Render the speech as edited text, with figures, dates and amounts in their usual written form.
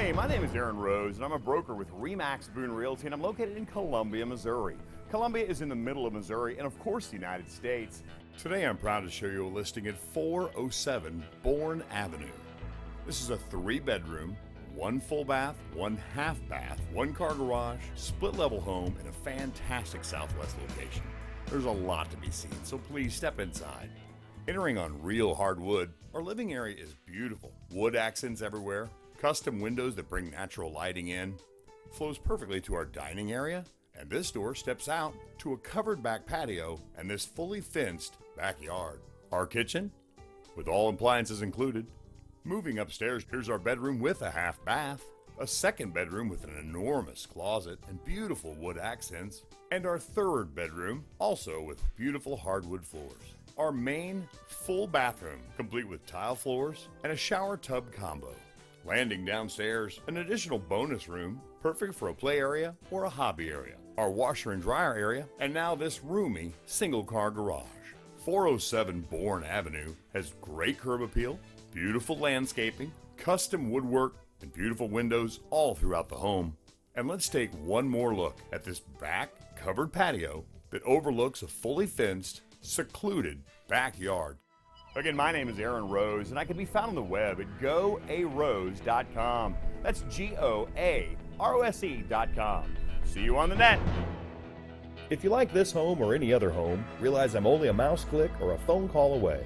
Hey, my name is Aaron Rose, and I'm a broker with RE/MAX Bourn Realty, and I'm located in Columbia, Missouri. Columbia is in the middle of Missouri and, of course, the United States. Today, I'm proud to show you a listing at 407 Bourn Avenue. This is a 3-bedroom, 1 full bath, 1 half bath, 1-car garage, split-level home in a fantastic southwest location. There's a lot to be seen, so please step inside. Entering on real hardwood, our living area is beautiful. Wood accents everywhere, custom windows that bring natural lighting in, flows perfectly to our dining area, and this door steps out to a covered back patio and this fully fenced backyard. Our kitchen, with all appliances included. Moving upstairs, here's our bedroom with a half bath, a second bedroom with an enormous closet and beautiful wood accents, and our third bedroom, also with beautiful hardwood floors. Our main full bathroom, complete with tile floors and a shower tub combo. Landing downstairs, an additional bonus room, perfect for a play area or a hobby area. Our washer and dryer area, and now this roomy single-car garage. 407 Bourn Avenue has great curb appeal, beautiful landscaping, custom woodwork, and beautiful windows all throughout the home. And let's take one more look at this back covered patio that overlooks a fully fenced, secluded backyard. Again, my name is Aaron Rose, and I can be found on the web at goarose.com. That's GOAROSE.com. See you on the net. If you like this home or any other home, realize I'm only a mouse click or a phone call away.